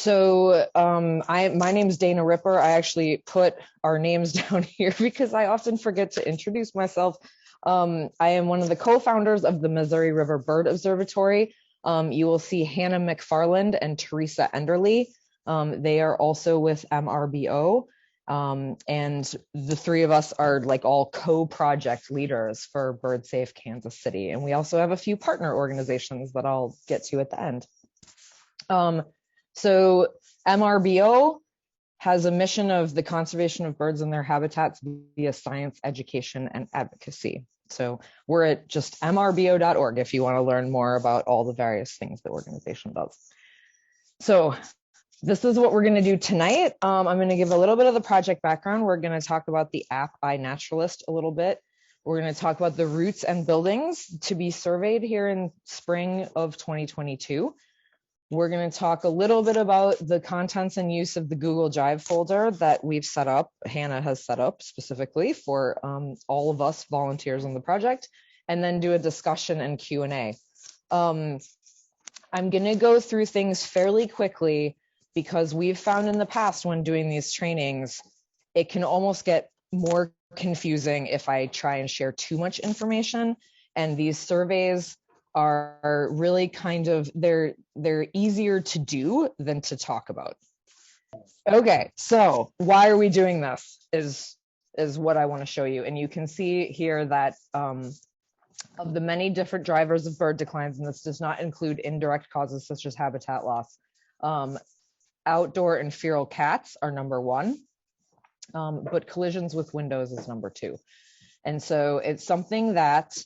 My name's Dana Ripper. I actually put our names down here because I often forget to introduce myself. I am one of the co-founders of the Missouri River Bird Observatory. You will see Hannah McFarland and Teresa Enderly. They are also with MRBO. And the three of us are like all co-project leaders for BirdSafe Kansas City. And we also have a few partner organizations that I'll get to at the end. So MRBO has a mission of the conservation of birds and their habitats via science, education, and advocacy. So we're at just mrbo.org if you want to learn more about all the various things the organization does. So this is what we're going to do tonight. I'm going to give a little bit of the project background. We're going to talk about the app iNaturalist a little bit. We're going to talk about the routes and buildings to be surveyed here in spring of 2022. We're going to talk a little bit about the contents and use of the Google Drive folder that we've set up, Hannah has set up specifically for all of us volunteers on the project, and then do a discussion and Q&A. I'm going to go through things fairly quickly because we've found in the past when doing these trainings, it can almost get more confusing if I try and share too much information. And these surveys are really kind of, they're easier to do than to talk about. Okay, so why are we doing this is what I want to show you. And you can see here that of the many different drivers of bird declines, and this does not include indirect causes such as habitat loss, outdoor and feral cats are number one, but collisions with windows is number two. And so it's something that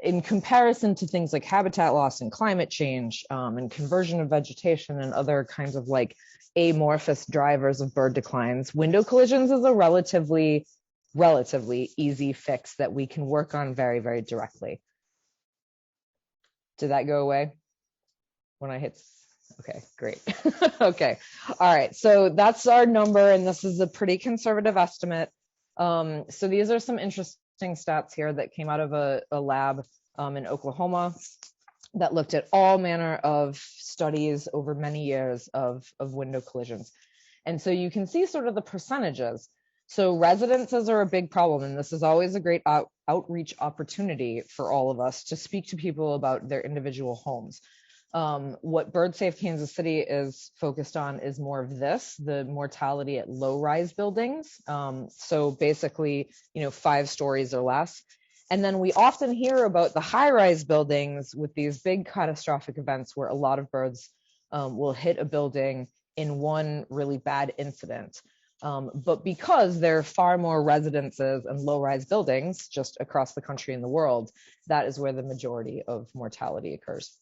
in comparison to things like habitat loss and climate change and conversion of vegetation and other kinds of like amorphous drivers of bird declines, window collisions is a relatively easy fix that we can work on very, very directly. Did that go away when I hit? Okay, great. Okay, all right, so that's our number, and this is a pretty conservative estimate. So these are some interesting stats here that came out of a lab in Oklahoma that looked at all manner of studies over many years of window collisions. And so you can see sort of the percentages. So residences are a big problem, and this is always a great outreach opportunity for all of us to speak to people about their individual homes. What BirdSafe Kansas City is focused on is more of this, the mortality at low-rise buildings. So basically, 5 stories or less. And then we often hear about the high-rise buildings with these big catastrophic events where a lot of birds will hit a building in one really bad incident. But because there are far more residences and low-rise buildings just across the country and the world, that is where the majority of mortality occurs.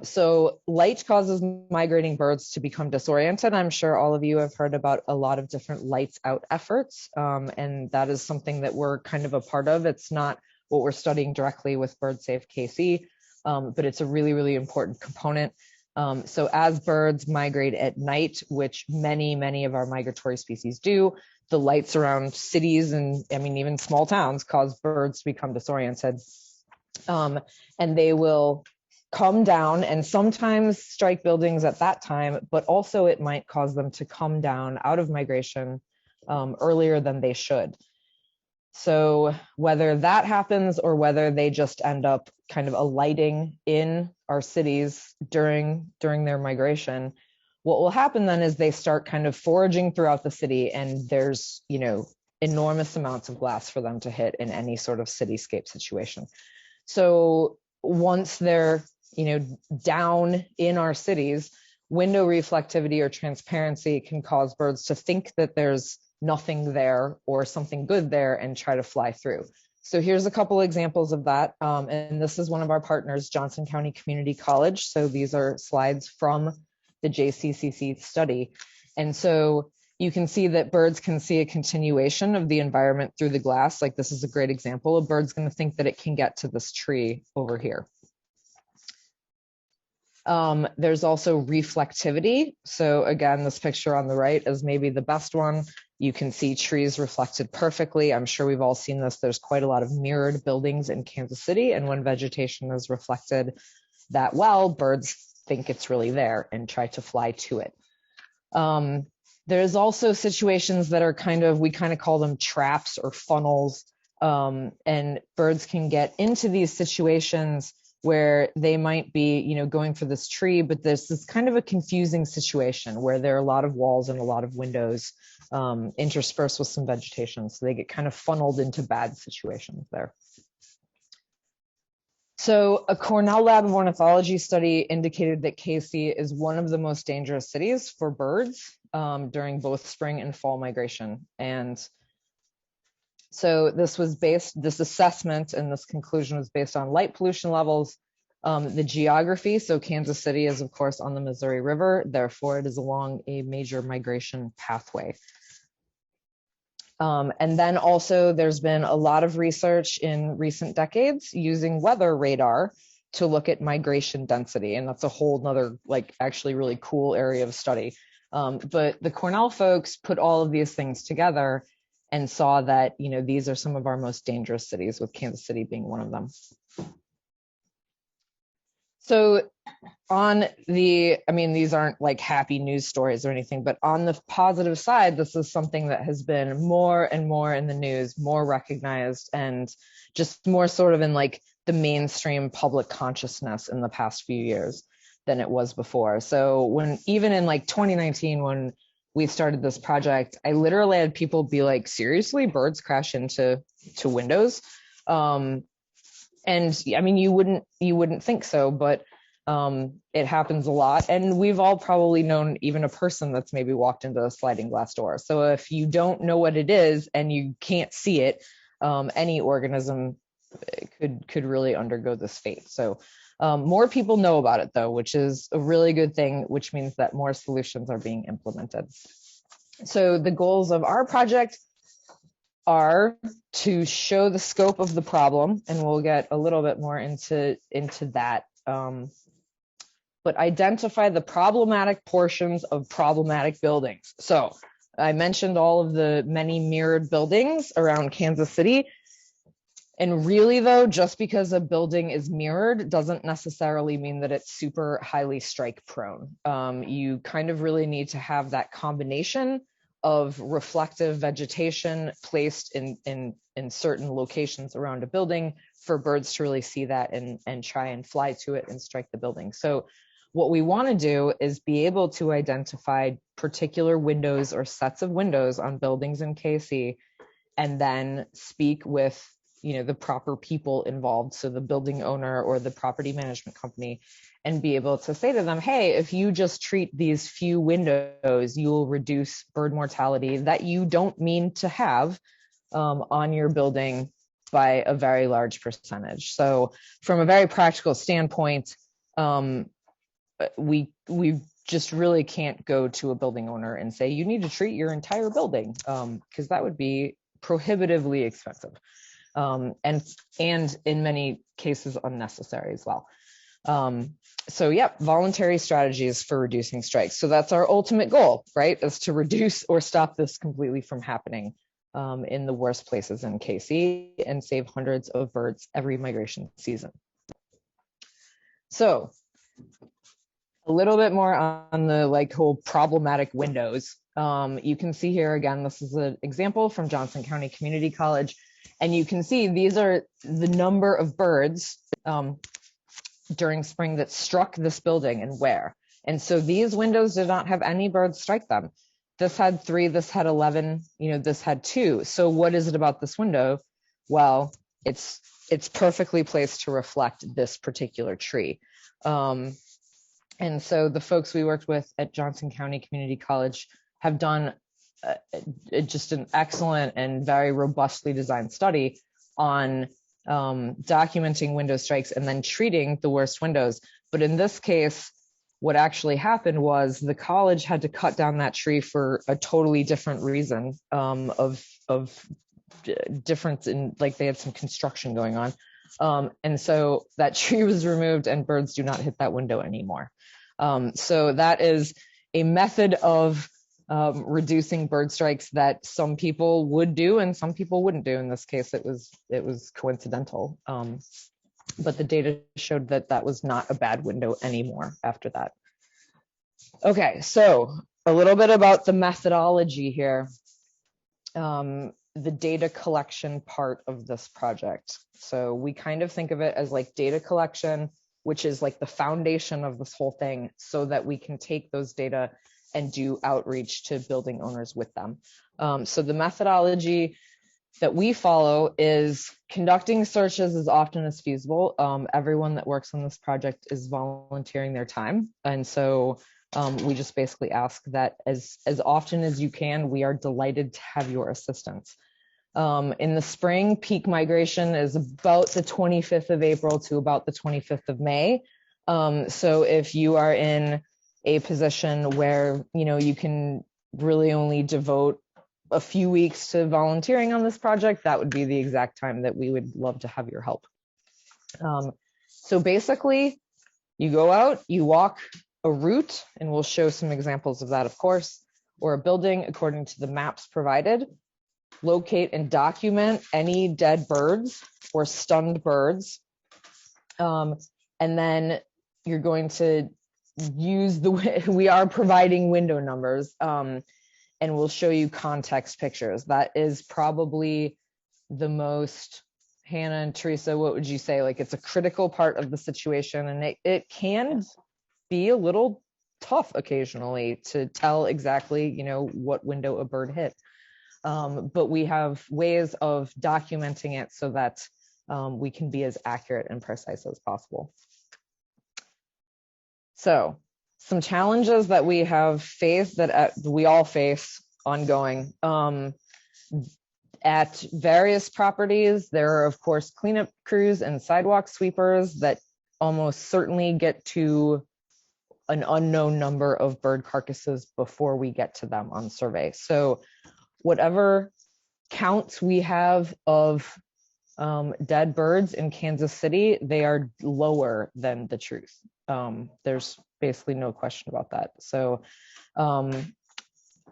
So light causes migrating birds to become disoriented. I'm sure all of you have heard about a lot of different lights out efforts, and that is something that we're kind of a part of. It's not what we're studying directly with BirdSafeKC, but it's a really, really important component. So as birds migrate at night, which many of our migratory species do, the lights around cities and even small towns cause birds to become disoriented, and they will come down and sometimes strike buildings at that time, but also it might cause them to come down out of migration earlier than they should. So whether that happens or whether they just end up kind of alighting in our cities during their migration, what will happen then is they start kind of foraging throughout the city, and there's, enormous amounts of glass for them to hit in any sort of cityscape situation. So once they're down in our cities, window reflectivity or transparency can cause birds to think that there's nothing there or something good there and try to fly through. So here's a couple examples of that. And this is one of our partners, Johnson County Community College. So these are slides from the JCCC study. And so you can see that birds can see a continuation of the environment through the glass. Like this is a great example. A bird's going to think that it can get to this tree over here. There's also reflectivity. So again, this picture on the right is maybe the best one. You can see trees reflected perfectly. I'm sure we've all seen this. There's quite a lot of mirrored buildings in Kansas City, and when vegetation is reflected, that well, birds think it's really there and try to fly to it. There's also situations that are we kind of call them traps or funnels. And birds can get into these situations where they might be, going for this tree, but this is kind of a confusing situation where there are a lot of walls and a lot of windows interspersed with some vegetation. So they get kind of funneled into bad situations there. So a Cornell Lab of Ornithology study indicated that KC is one of the most dangerous cities for birds during both spring and fall migration. And so this assessment and this conclusion was based on light pollution levels, the geography. So Kansas City is, of course, on the Missouri River. Therefore, it is along a major migration pathway. And then also there's been a lot of research in recent decades using weather radar to look at migration density. And that's a whole nother, actually really cool area of study. But the Cornell folks put all of these things together and saw that, these are some of our most dangerous cities, with Kansas City being one of them. So these aren't happy news stories or anything, but on the positive side, this is something that has been more and more in the news, more recognized, and just more sort of in the mainstream public consciousness in the past few years than it was before. So even in 2019, when we started this project, I literally had people be like, seriously, birds crash into windows? And you wouldn't think so, but it happens a lot. And we've all probably known even a person that's maybe walked into a sliding glass door. So if you don't know what it is and you can't see it, any organism could really undergo this fate. So more people know about it, though, which is a really good thing, which means that more solutions are being implemented. So the goals of our project are to show the scope of the problem, and we'll get a little bit more into that, but identify the problematic portions of problematic buildings. So I mentioned all of the many mirrored buildings around Kansas City. And really, though, just because a building is mirrored doesn't necessarily mean that it's super highly strike prone. You kind of really need to have that combination of reflective vegetation placed in certain locations around a building for birds to really see that and try and fly to it and strike the building. So what we want to do is be able to identify particular windows or sets of windows on buildings in KC, and then speak with the proper people involved, so the building owner or the property management company, and be able to say to them, hey, if you just treat these few windows, you'll reduce bird mortality that you don't mean to have on your building by a very large percentage. So from a very practical standpoint, we just really can't go to a building owner and say, you need to treat your entire building, because that would be prohibitively expensive. And in many cases unnecessary as well. So yeah, voluntary strategies for reducing strikes. So that's our ultimate goal, right? Is to reduce or stop this completely from happening in the worst places in KC and save hundreds of birds every migration season. So a little bit more on the whole problematic windows. You can see here again, this is an example from Johnson County Community College. And you can see these are the number of birds during spring that struck this building and where. And so these windows did not have any birds strike them. This had 3, this had 11, this had 2. So what is it about this window? Well, it's perfectly placed to reflect this particular tree. And so the folks we worked with at Johnson County Community College have done just an excellent and very robustly designed study on documenting window strikes and then treating the worst windows. But in this case, what actually happened was the college had to cut down that tree for a totally different reason, of difference in, they had some construction going on. And so that tree was removed and birds do not hit that window anymore. So that is a method of reducing bird strikes that some people would do and some people wouldn't do. In this case, it was coincidental. but the data showed that that was not a bad window anymore after that. Okay, so a little bit about the methodology here. The data collection part of this project. So we kind of think of it as like data collection, which is like the foundation of this whole thing, so that we can take those data and do outreach to building owners with them. So the methodology that we follow is conducting searches as often as feasible. Everyone that works on this project is volunteering their time. And so we just basically ask that as often as you can, we are delighted to have your assistance. In the spring, peak migration is about the 25th of April to about the 25th of May. So if you are in a position where, you know, you can really only devote a few weeks to volunteering on this project, that would be the exact time that we would love to have your help. So basically, you go out, you walk a route, and we'll show some examples of that, of course, or a building according to the maps provided. Locate and document any dead birds or stunned birds. And then you're going to use we are providing window numbers, and we'll show you context pictures. That is probably the most, Hannah and Teresa, what would you say? Like, it's a critical part of the situation, and it can be a little tough occasionally to tell exactly, you know, what window a bird hit. But we have ways of documenting it so that we can be as accurate and precise as possible. So some challenges that we have faced, that we all face ongoing. At various properties, there are, of course, cleanup crews and sidewalk sweepers that almost certainly get to an unknown number of bird carcasses before we get to them on survey. So whatever counts we have of dead birds in Kansas City, they are lower than the truth. There's basically no question about that. So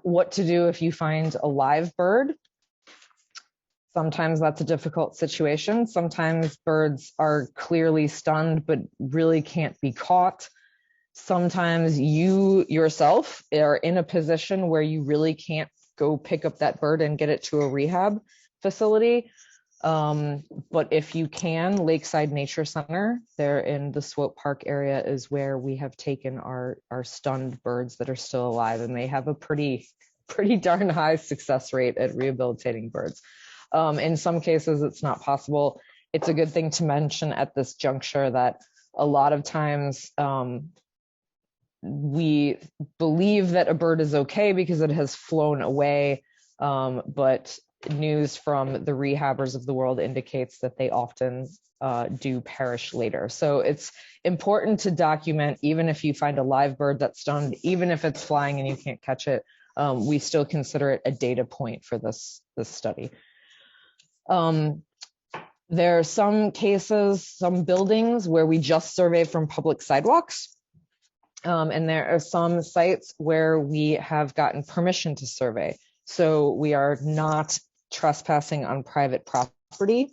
what to do if you find a live bird? Sometimes that's a difficult situation. Sometimes birds are clearly stunned but really can't be caught. Sometimes you yourself are in a position where you really can't go pick up that bird and get it to a rehab facility. But if you can, Lakeside Nature Center, there in the Swope Park area, is where we have taken our stunned birds that are still alive, and they have a pretty darn high success rate at rehabilitating birds. In some cases, it's not possible. It's a good thing to mention at this juncture that a lot of times we believe that a bird is okay because it has flown away, but news from the rehabbers of the world indicates that they often do perish later. So it's important to document, even if you find a live bird that's stunned, even if it's flying and you can't catch it, we still consider it a data point for this study. There are some cases, some buildings where we just survey from public sidewalks. And there are some sites where we have gotten permission to survey. So we are not trespassing on private property.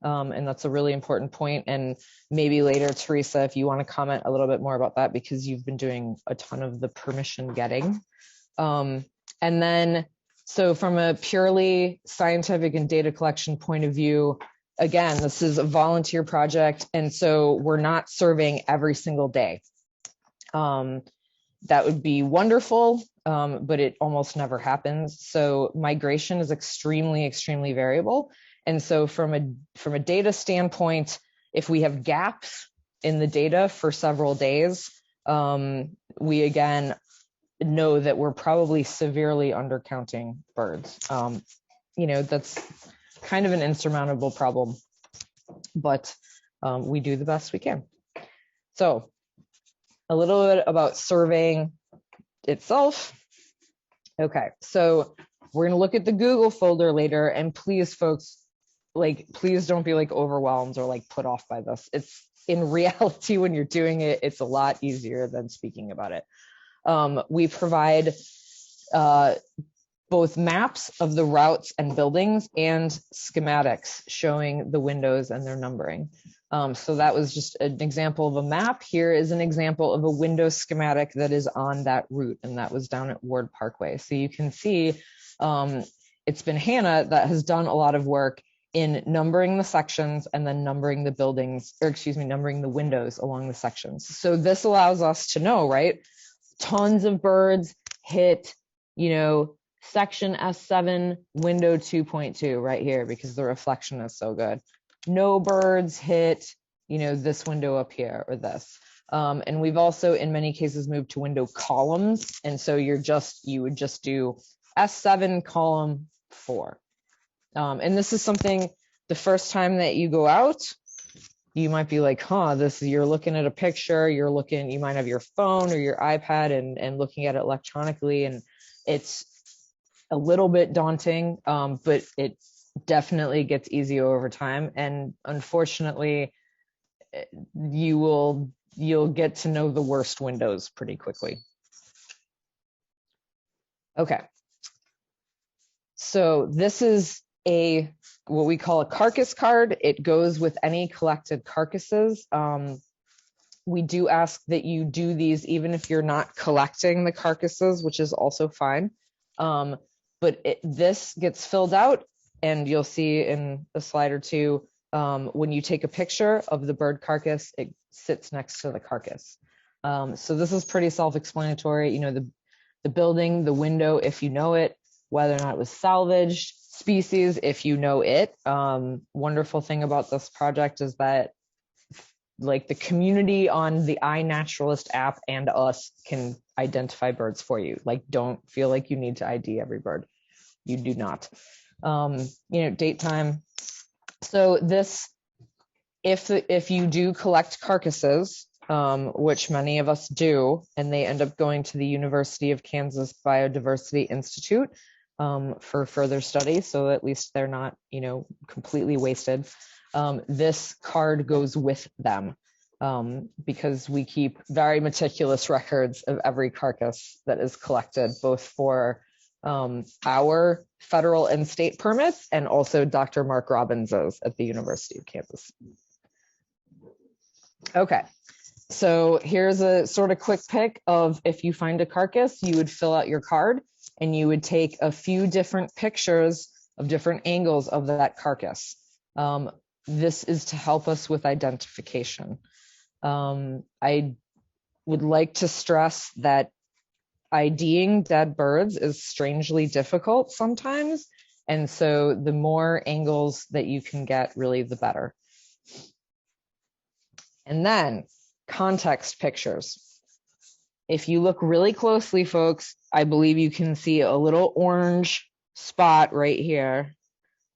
And that's a really important point. And maybe later, Teresa, if you want to comment a little bit more about that, because you've been doing a ton of the permission getting. And then, so from a purely scientific and data collection point of view, again, this is a volunteer project. And so we're not surveying every single day. That would be wonderful, but it almost never happens. So migration is extremely, extremely variable. And so from a data standpoint, if we have gaps in the data for several days, we again know that we're probably severely undercounting birds. You know, that's kind of an insurmountable problem, but we do the best we can. So a little bit about surveying itself. Okay, so we're gonna look at the Google folder later, and please, folks, please don't be overwhelmed or put off by this. It's in reality, when you're doing it, it's a lot easier than speaking about it. We provide both maps of the routes and buildings and schematics showing the windows and their numbering. So that was just an example of a map. Here is an example of a window schematic that is on that route, and that was down at Ward Parkway. So you can see it's been Hannah that has done a lot of work in numbering the sections and then numbering the buildings, or excuse me, numbering the windows along the sections. So this allows us to know, right? Tons of birds hit, section S7, window 2.2 right here because the reflection is so good. No birds hit, this window up here or this. And we've also, in many cases, moved to window columns. And so you would just do S7 column 4. And this is something, the first time that you go out, you might be like, you're looking at a picture, you might have your phone or your iPad and looking at it electronically. And it's a little bit daunting, but it definitely gets easier over time. And unfortunately, you'll get to know the worst windows pretty quickly. Okay. So this is what we call a carcass card. It goes with any collected carcasses. We do ask that you do these even if you're not collecting the carcasses, which is also fine. But this gets filled out, and you'll see in a slide or two, when you take a picture of the bird carcass, it sits next to the carcass. So this is pretty self-explanatory. The building, the window, if you know it, whether or not it was salvaged, species, if you know it. Wonderful thing about this project is that like the community on the iNaturalist app and us can identify birds for you. Like, don't feel like you need to ID every bird. You do not. Date time. So this, if you do collect carcasses, which many of us do, and they end up going to the University of Kansas Biodiversity Institute for further study, so at least they're not, completely wasted. This card goes with them because we keep very meticulous records of every carcass that is collected, both for our federal and state permits and also Dr. Mark Robbins's at the University of Kansas. Okay, so here's a sort of quick pick of if you find a carcass, you would fill out your card and you would take a few different pictures of different angles of that carcass. This is to help us with identification. I would like to stress that IDing dead birds is strangely difficult sometimes. And so the more angles that you can get, really, the better. And then context pictures. If you look really closely, folks, I believe you can see a little orange spot right here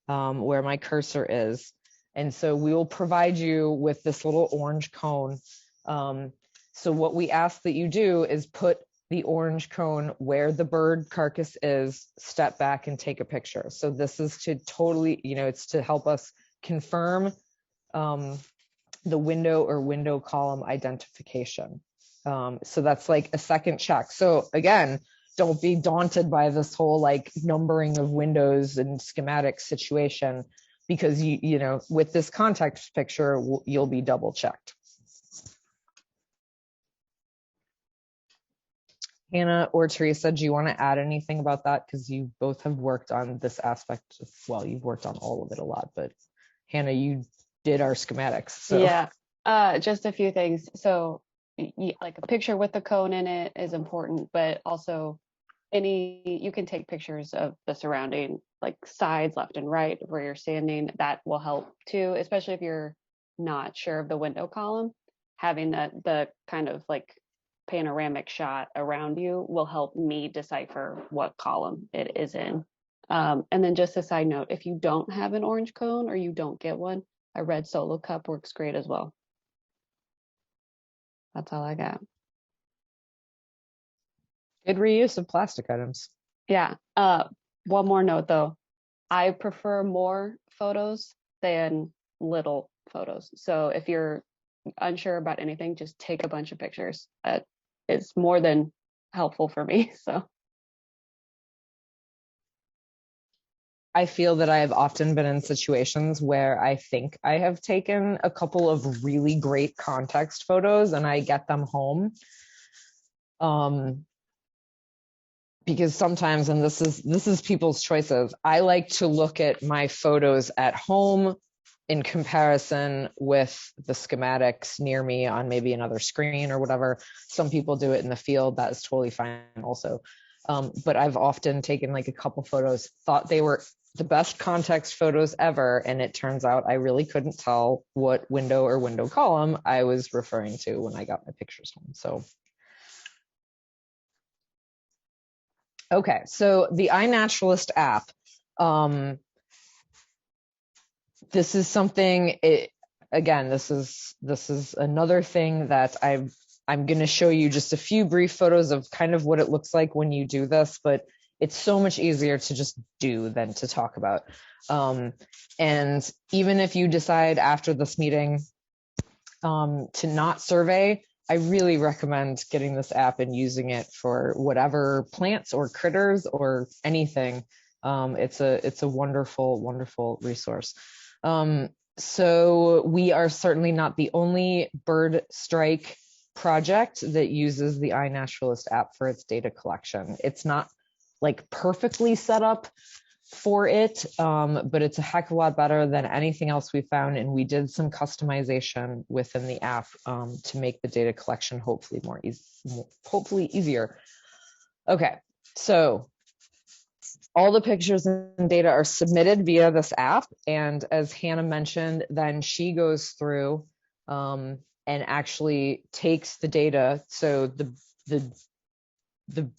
where my cursor is. And so we will provide you with this little orange cone. So what we ask that you do is put the orange cone where the bird carcass is, step back and take a picture. So this is to totally, it's to help us confirm the window or window column identification. So that's like a second check. So again, don't be daunted by this whole like numbering of windows and schematic situation, because with this context picture, you'll be double checked. Hannah or Teresa, do you want to add anything about that? Because you both have worked on this aspect. Well, you've worked on all of it a lot, but Hannah, you did our schematics. So. Yeah, just a few things. So like a picture with the cone in it is important, but also you can take pictures of the surrounding like sides, left and right, where you're standing. That will help too, especially if you're not sure of the window column. Having the kind of like panoramic shot around you will help me decipher what column it is in. And then just a side note, if you don't have an orange cone or you don't get one, a red solo cup works great as well. That's all I got. Good reuse of plastic items. Yeah. One more note though. I prefer more photos than little photos. So if you're unsure about anything, just take a bunch of pictures. It's more than helpful for me. So I feel that I have often been in situations where I think I have taken a couple of really great context photos and I get them home. Because sometimes, and this is people's choices, I like to look at my photos at home in comparison with the schematics near me on maybe another screen or whatever. Some people do it in the field. That is totally fine also. But I've often taken like a couple photos, thought they were the best context photos ever, and it turns out I really couldn't tell what window or window column I was referring to when I got my pictures home. So, okay, so the iNaturalist app. This is something, again, this is another thing that I'm going to show you just a few brief photos of kind of what it looks like when you do this, but it's so much easier to just do than to talk about. And even if you decide after this meeting to not survey, I really recommend getting this app and using it for whatever plants or critters or anything. It's a wonderful, wonderful resource. So we are certainly not the only bird strike project that uses the iNaturalist app for its data collection. It's not like perfectly set up for it, but it's a heck of a lot better than anything else we found. And we did some customization within the app to make the data collection hopefully hopefully easier. Okay, so all the pictures and data are submitted via this app. And as Hannah mentioned, then she goes through and actually takes the data. So the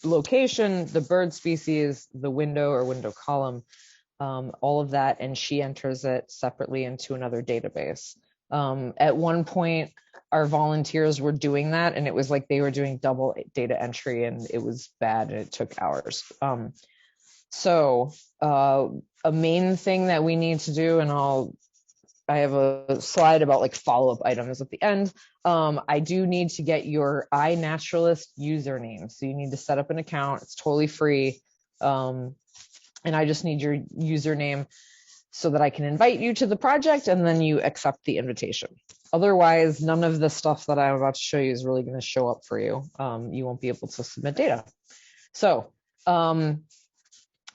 location, the bird species, the window or window column, all of that, and she enters it separately into another database. At one point, our volunteers were doing that, and it was like they were doing double data entry, and it was bad, and it took hours. So a main thing that we need to do, and I have a slide about like follow-up items at the end. I do need to get your iNaturalist username. So you need to set up an account. It's totally free. And I just need your username so that I can invite you to the project and then you accept the invitation. Otherwise, none of the stuff that I'm about to show you is really going to show up for you. You won't be able to submit data. So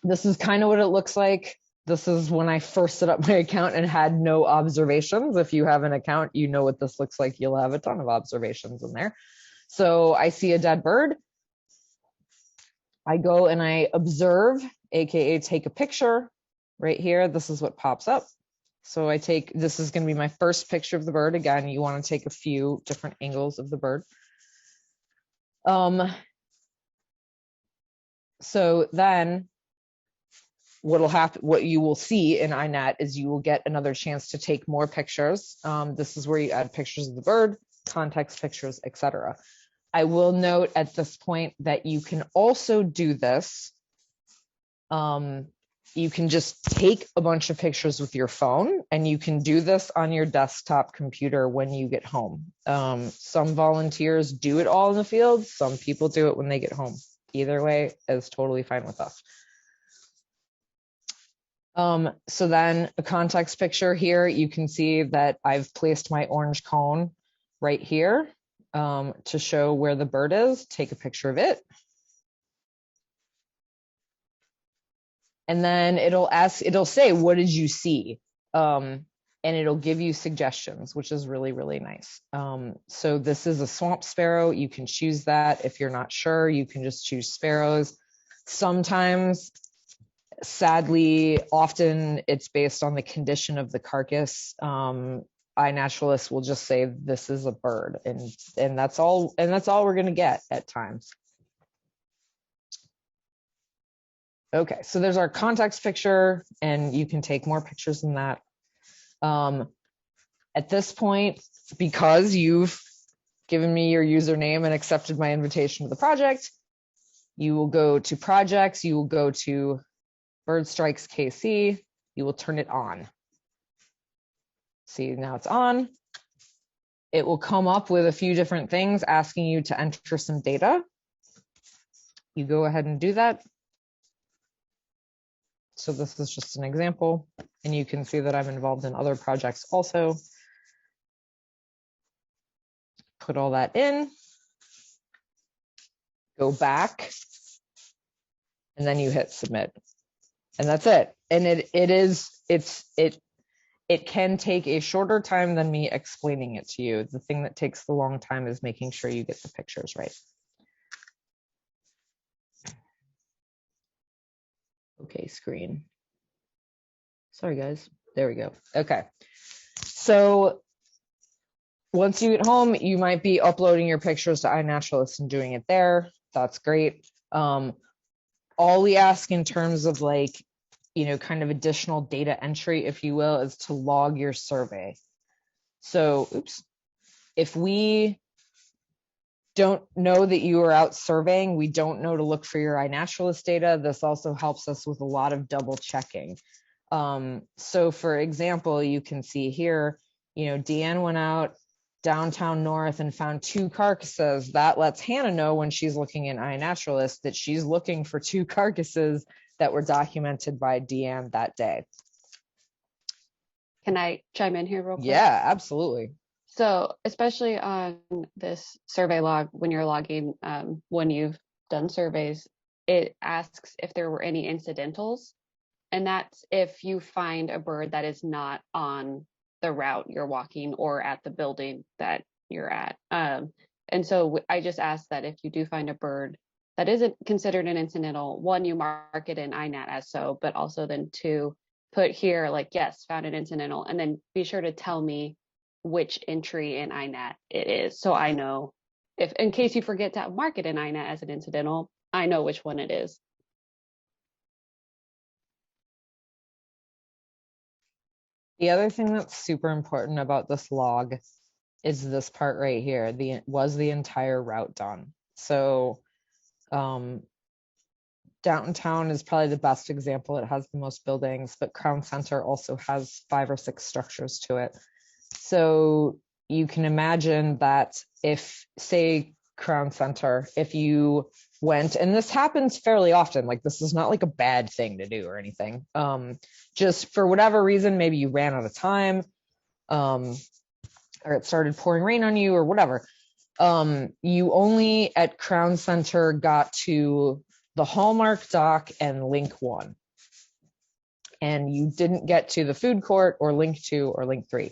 this is kind of what it looks like. This is when I first set up my account and had no observations. If you have an account, you know what this looks like. You'll have a ton of observations in there. So I see a dead bird. I go and I observe, AKA take a picture right here. This is what pops up. So this is going to be my first picture of the bird. Again, you want to take a few different angles of the bird. So then what you will see in iNat is you will get another chance to take more pictures. This is where you add pictures of the bird, context pictures, etc. I will note at this point that you can also do this. You can just take a bunch of pictures with your phone, and you can do this on your desktop computer when you get home. Some volunteers do it all in the field. Some people do it when they get home. Either way is totally fine with us. So then a context picture here, you can see that I've placed my orange cone right here to show where the bird is. Take a picture of it. And then it'll say, what did you see? And it'll give you suggestions, which is really, really nice. So this is a swamp sparrow. You can choose that. If you're not sure, you can just choose sparrows. Sometimes, sadly, often it's based on the condition of the carcass. iNaturalist will just say this is a bird, and that's all we're going to get at times. Okay, so there's our context picture, and you can take more pictures than that. At this point, because you've given me your username and accepted my invitation to the project, you will go to projects, you will go to BirdStrikeKC, you will turn it on. See, now it's on. It will come up with a few different things asking you to enter some data. You go ahead and do that. So this is just an example, and you can see that I'm involved in other projects also. Put all that in, go back, and then you hit submit. And that's it. And it can take a shorter time than me explaining it to you. The thing that takes the long time is making sure you get the pictures right. Okay, screen. Sorry, guys. There we go. Okay. So once you get home, you might be uploading your pictures to iNaturalist and doing it there. That's great. All we ask in terms of like, you know, kind of additional data entry, if you will, is to log your survey. So, oops, if we don't know that you are out surveying, we don't know to look for your iNaturalist data. This also helps us with a lot of double checking. So for example, you can see here, you know, Deanne went out downtown north and found 2 carcasses. That lets Hannah know when she's looking in iNaturalist that she's looking for 2 carcasses that were documented by Deanne that day. Can I chime in here real quick? Yeah, absolutely. So especially on this survey log, when you're logging, when you've done surveys, it asks if there were any incidentals. And that's if you find a bird that is not on the route you're walking or at the building that you're at. And so I just ask that if you do find a bird that isn't considered an incidental, 1, you mark it in INAT as so, but also then 2, put here like, yes, found an incidental, and then be sure to tell me which entry in INAT it is. So I know, if in case you forget to mark it in INAT as an incidental, I know which one it is. The other thing that's super important about this log is this part right here. Was the entire route done? So downtown is probably the best example. It has the most buildings, but Crown Center also has 5 or 6 structures to it. So you can imagine that if, say, Crown Center, if you went, and this happens fairly often, like this is not like a bad thing to do or anything. Just for whatever reason, maybe you ran out of time, or it started pouring rain on you or whatever. You only at Crown Center got to the Hallmark dock and link 1. And you didn't get to the food court or link 2 or link 3.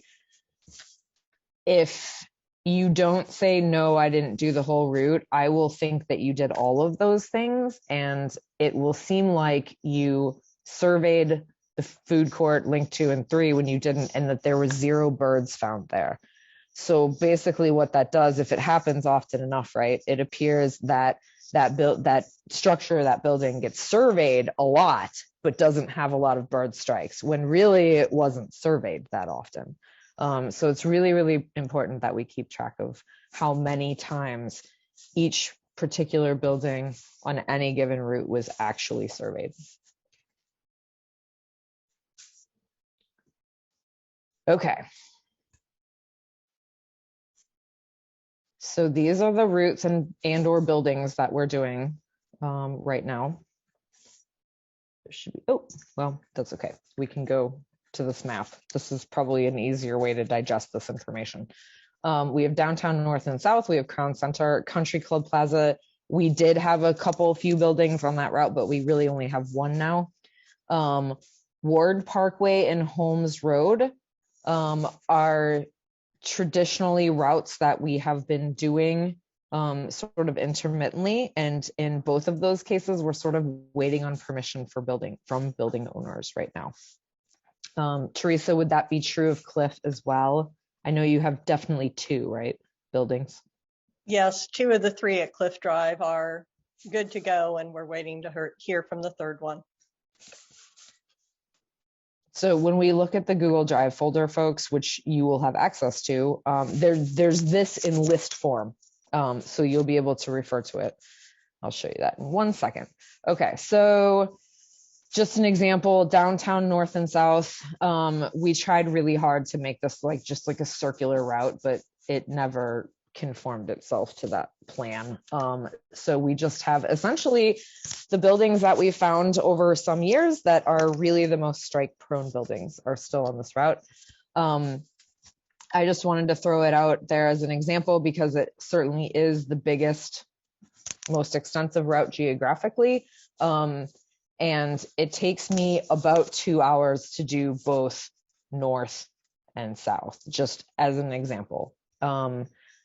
If you don't say, no, I didn't do the whole route, I will think that you did all of those things, and it will seem like you surveyed the food court, link 2 and 3 when you didn't, and that there were 0 birds found there. So basically what that does, if it happens often enough, right, it appears that that structure, that building gets surveyed a lot, but doesn't have a lot of bird strikes, when really it wasn't surveyed that often. So it's really, really important that we keep track of how many times each particular building on any given route was actually surveyed. Okay. So these are the routes and or buildings that we're doing right now. There should be, oh, well, that's okay. We can go to this map. This is probably an easier way to digest this information. We have downtown north and south. We have Crown Center, Country Club Plaza. We did have a few buildings on that route, but we really only have 1 now. Ward Parkway and Holmes Road are traditionally routes that we have been doing sort of intermittently, and in both of those cases we're sort of waiting on permission from building owners right now. Teresa, would that be true of Cliff as well? I know you have definitely 2, right, buildings? Yes, 2 of the 3 at Cliff Drive are good to go, and we're waiting to hear from the 3rd one. So when we look at the Google Drive folder, folks, which you will have access to, there's this in list form. So you'll be able to refer to it. I'll show you that in 1 second. Okay, so just an example, downtown north and south. We tried really hard to make this just like a circular route, but it never conformed itself to that plan. So we just have essentially the buildings that we found over some years that are really the most strike prone buildings are still on this route. I just wanted to throw it out there as an example because it certainly is the biggest, most extensive route geographically. And it takes me about 2 hours to do both north and south, just as an example.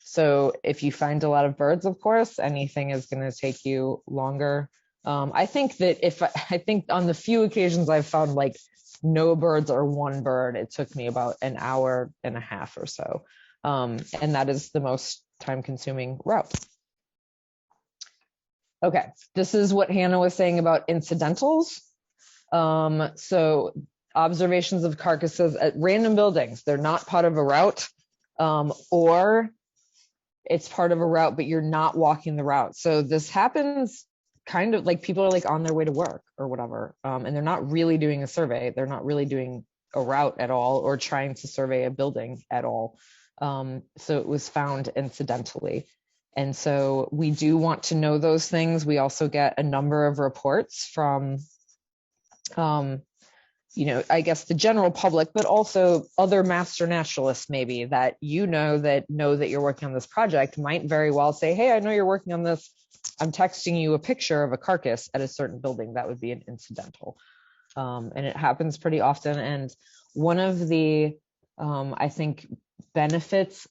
So if you find a lot of birds, of course, anything is going to take you longer. I think that I think on the few occasions I've found like no birds or one bird, it took me about an hour and a half or so. And that is the most time consuming route. Okay, this is what Hannah was saying about incidentals. So observations of carcasses at random buildings, they're not part of a route, or it's part of a route, but you're not walking the route. So this happens kind of like people are like on their way to work or whatever, and they're not really doing a survey. They're not really doing a route at all or trying to survey a building at all. So it was found incidentally. And so we do want to know those things. We also get a number of reports from, I guess the general public, but also other master naturalists maybe that know that you're working on this project might very well say, hey, I know you're working on this. I'm texting you a picture of a carcass at a certain building. That would be an incidental. And it happens pretty often. And one of the, I think, benefits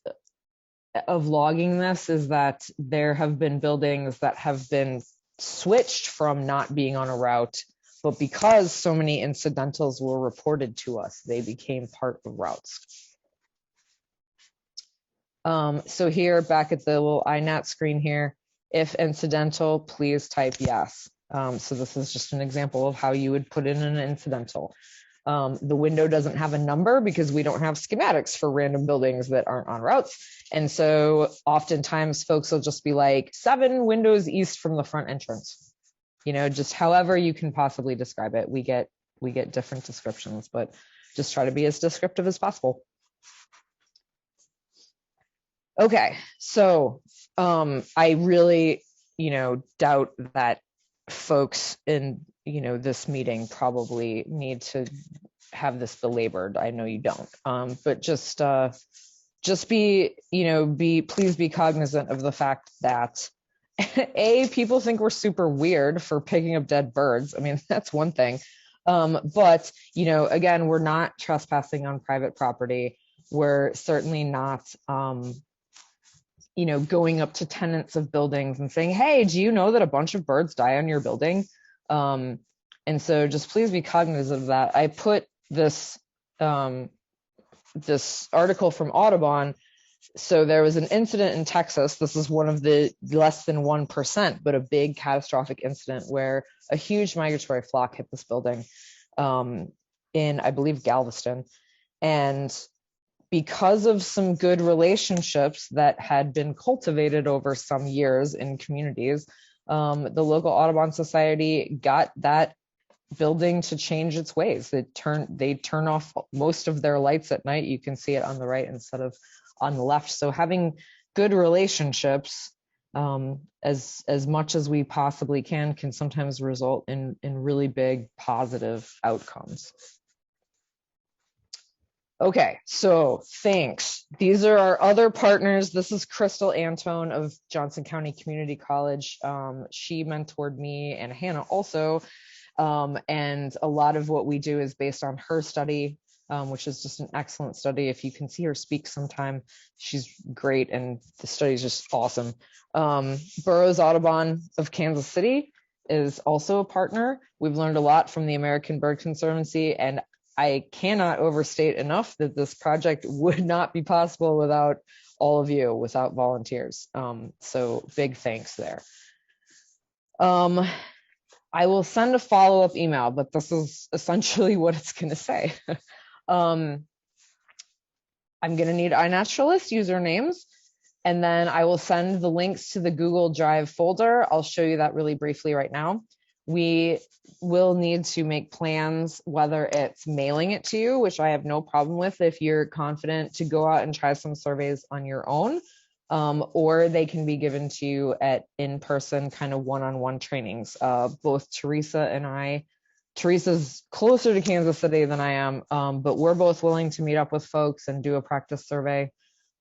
of logging this is that there have been buildings that have been switched from not being on a route, but because so many incidentals were reported to us, they became part of routes. So here, back at the little iNat screen here, if incidental, please type yes. So this is just an example of how you would put in an incidental. The window doesn't have a number because we don't have schematics for random buildings that aren't on routes. And so oftentimes folks will just be like 7 windows east from the front entrance. Just however you can possibly describe it. We get different descriptions, but just try to be as descriptive as possible. Okay, so I really, doubt that folks in, this meeting probably need to have this belabored. I know you don't, but just be, please be cognizant of the fact that people think we're super weird for picking up dead birds. I mean, that's one thing. But, again, we're not trespassing on private property. We're certainly not, going up to tenants of buildings and saying, hey, do you know that a bunch of birds die on your building? And so just please be cognizant of that. I put this, this article from Audubon. So there was an incident in Texas. This is one of the less than 1%, but a big catastrophic incident where a huge migratory flock hit this building in, I believe, Galveston. And because of some good relationships that had been cultivated over some years in communities, the local Audubon Society got that building to change its ways. They turn off most of their lights at night. You can see it on the right instead of on the left. So having good relationships, as much as we possibly can sometimes result in really big positive outcomes. Okay, so thanks. These are our other partners. This is Crystal Antone of Johnson County Community College. She mentored me and Hannah also. And a lot of what we do is based on her study, which is just an excellent study. If you can see her speak sometime, she's great. And the study is just awesome. Burroughs Audubon of Kansas City is also a partner. We've learned a lot from the American Bird Conservancy, and I cannot overstate enough that this project would not be possible without all of you, without volunteers. So big thanks there. I will send a follow-up email, but this is essentially what it's going to say. I'm going to need iNaturalist usernames, and then I will send the links to the Google Drive folder. I'll show you that really briefly right now. We will need to make plans, whether it's mailing it to you, which I have no problem with if you're confident to go out and try some surveys on your own, or they can be given to you at in-person kind of one-on-one trainings. Both Teresa and Teresa's closer to Kansas City than I am, but we're both willing to meet up with folks and do a practice survey,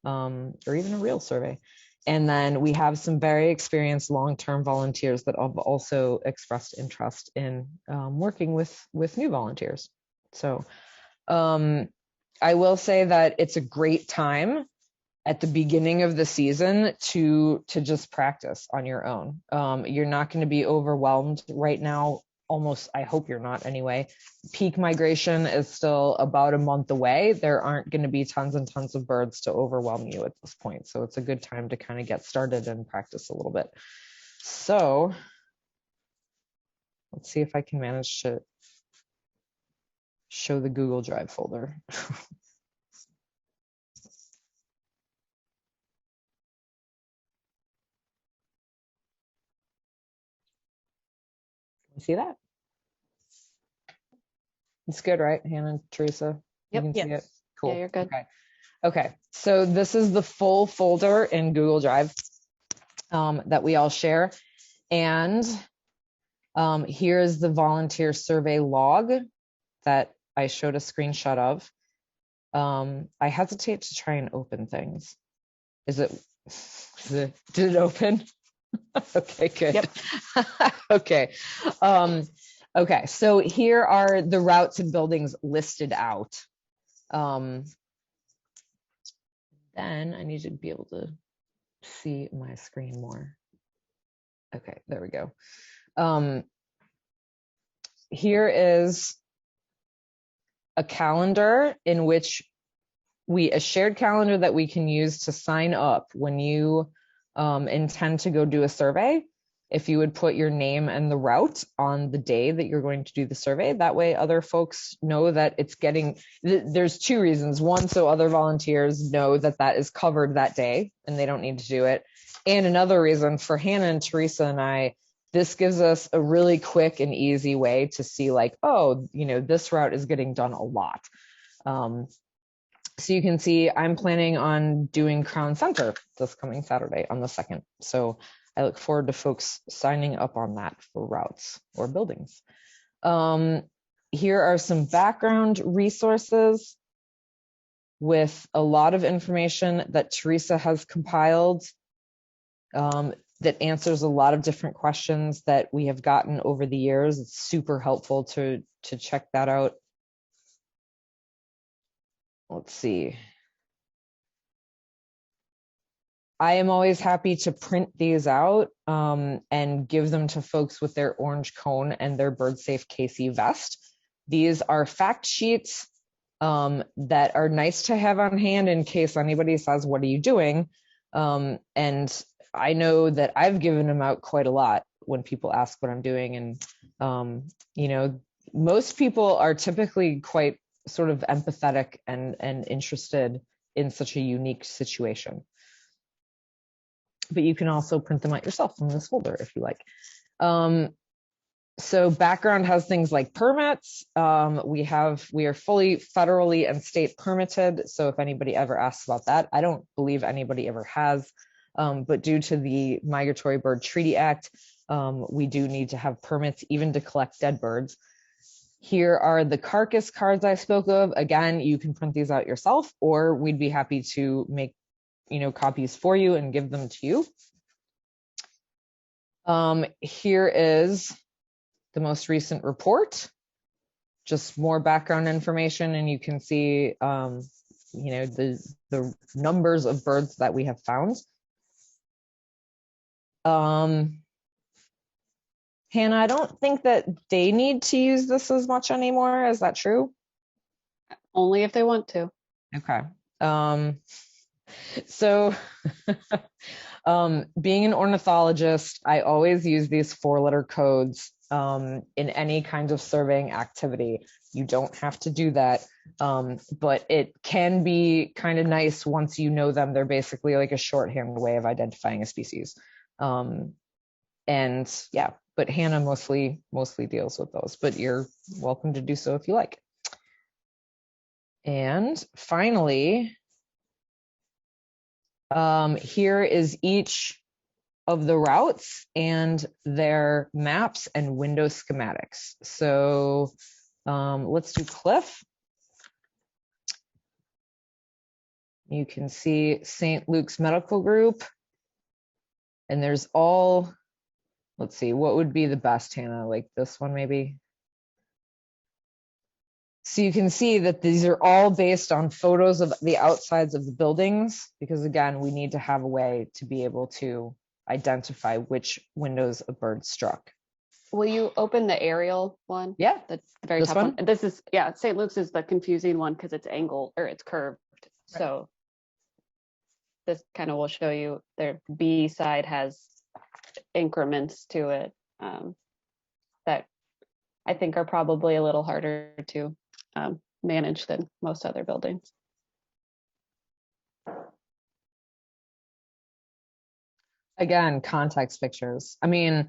or even a real survey. And then we have some very experienced long-term volunteers that have also expressed interest in working with new volunteers. So I will say that it's a great time at the beginning of the season to just practice on your own. You're not going to be overwhelmed right now. Almost, I hope you're not anyway. Peak migration is still about a month away. There aren't going to be tons and tons of birds to overwhelm you at this point. So it's a good time to kind of get started and practice a little bit. So let's see if I can manage to show the Google Drive folder. See that? It's good, right, Hannah and Teresa? Yep. You can see it? Cool. Yeah, you're good. Okay. So this is the full folder in Google Drive that we all share. And here's the volunteer survey log that I showed a screenshot of. I hesitate to try and open things. Did it open? Okay, good. Yep. Okay. Okay, so here are the routes and buildings listed out. Then I need to be able to see my screen more. Okay, there we go. Here is a calendar in which a shared calendar that we can use to sign up when you intend to go do a survey. If you would put your name and the route on the day that you're going to do the survey, that way other folks know that it's there's two reasons. One, so other volunteers know that that is covered that day and they don't need to do it. And another reason for Hannah and Teresa and I, this gives us a really quick and easy way to see like, oh, this route is getting done a lot. So you can see I'm planning on doing Crown Center this coming Saturday on the 2nd. So I look forward to folks signing up on that for routes or buildings. Here are some background resources with a lot of information that Teresa has compiled that answers a lot of different questions that we have gotten over the years. It's super helpful to check that out. Let's see. I am always happy to print these out and give them to folks with their orange cone and their BirdSafeKC vest. These are fact sheets that are nice to have on hand in case anybody says, what are you doing? And I know that I've given them out quite a lot when people ask what I'm doing. And, most people are typically quite sort of empathetic and interested in such a unique situation. But you can also print them out yourself from this folder if you like. So background has things like permits. We are fully federally and state permitted. So if anybody ever asks about that, I don't believe anybody ever has. But due to the Migratory Bird Treaty Act, we do need to have permits even to collect dead birds. Here are the carcass cards I spoke of. Again, you can print these out yourself, or we'd be happy to make copies for you and give them to you. Here is the most recent report, just more background information, and you can see, the numbers of birds that we have found. Hannah, I don't think that they need to use this as much anymore. Is that true? Only if they want to. Okay. So being an ornithologist, I always use these 4-letter codes in any kind of surveying activity. You don't have to do that, but it can be kind of nice once you know them. They're basically like a shorthand way of identifying a species. And yeah, but Hannah mostly deals with those, but you're welcome to do so if you like. And finally, Here is each of the routes and their maps and window schematics. So let's do Cliff. You can see St. Luke's Medical Group. And there's all, let's see, what would be the best, Hannah? Like this one, maybe? So you can see that these are all based on photos of the outsides of the buildings, because again, we need to have a way to be able to identify which windows a bird struck. Will you open the aerial one? Yeah. The very This top one? one. This is, yeah, St. Luke's is the confusing one because it's angled or it's curved. Right. So this kind of will show you their B side has increments to it that I think are probably a little harder to manage than most other buildings. Again, context pictures. I mean,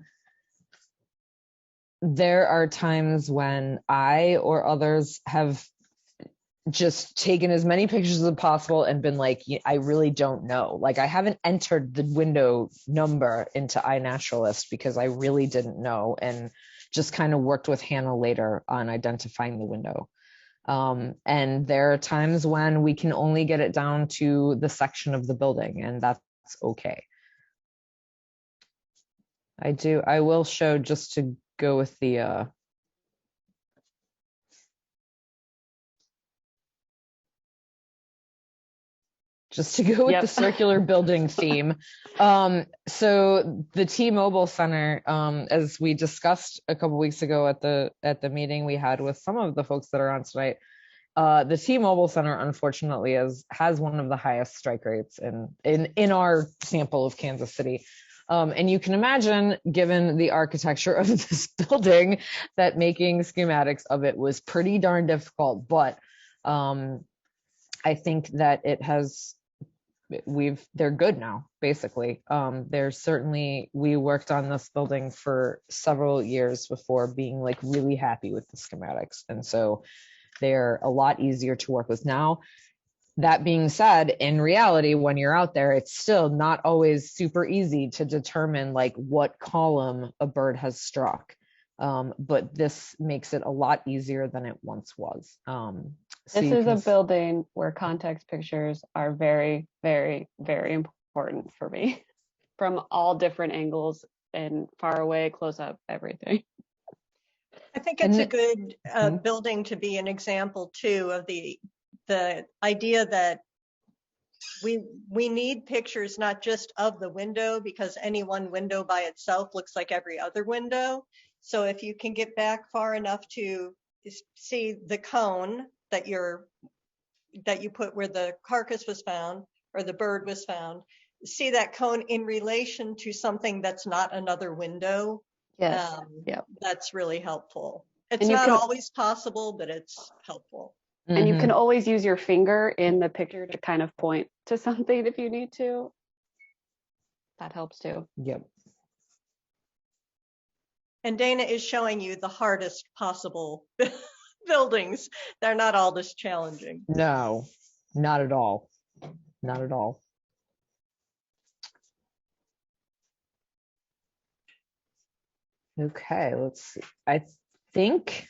there are times when I or others have just taken as many pictures as possible and been like, I really don't know. Like, I haven't entered the window number into iNaturalist because I really didn't know, and just kind of worked with Hannah later on identifying the window. And there are times when we can only get it down to the section of the building, and that's okay. I will show, just to go with the the circular building theme. So the T-Mobile Center, as we discussed a couple weeks ago at the meeting we had with some of the folks that are on tonight, the T-Mobile Center unfortunately has one of the highest strike rates in our sample of Kansas City. And you can imagine, given the architecture of this building, that making schematics of it was pretty darn difficult. But I think that they're good now, basically. We worked on this building for several years before being like really happy with the schematics. And so they're a lot easier to work with now. That being said, in reality, when you're out there, it's still not always super easy to determine like what column a bird has struck. But this makes it a lot easier than it once was. This is a building where context pictures are very, very, very important for me, from all different angles and far away, close up, everything. I think it's a good building to be an example too of the idea that we need pictures not just of the window, because any one window by itself looks like every other window. So if you can get back far enough to see the cone that you put where the carcass was found or the bird was found, see that cone in relation to something that's not another window. Yes. That's really helpful. It's not always possible, but it's helpful. And you can always use your finger in the picture to kind of point to something if you need to. That helps too. Yep. And Dana is showing you the hardest possible buildings. They're not all this challenging. No, not at all. Not at all. Okay, let's see. I think,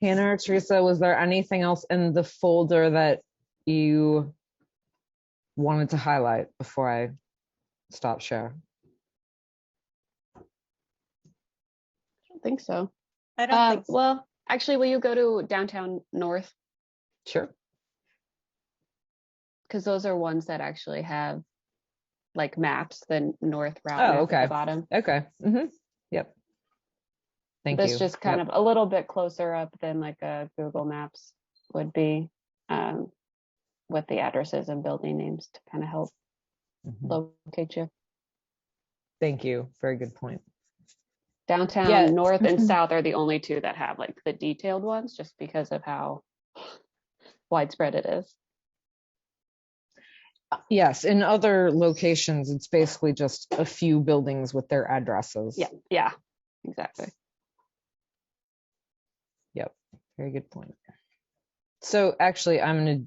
Hannah or Teresa, was there anything else in the folder that you wanted to highlight before I stop share? I don't think so. I don't think so. Well, actually, will you go to downtown north? Sure. Because those are ones that actually have like maps, the north route Oh, map okay. at the bottom. Okay. Yep. Thank you. This just kind of a little bit closer up than like a Google Maps would be, with the addresses and building names to kind of help locate you. Thank you. Very good point. Downtown north and south are the only two that have like the detailed ones, just because of how widespread it is. Yes, in other locations, it's basically just a few buildings with their addresses. Yeah, exactly. Yep, very good point. So actually, I'm going to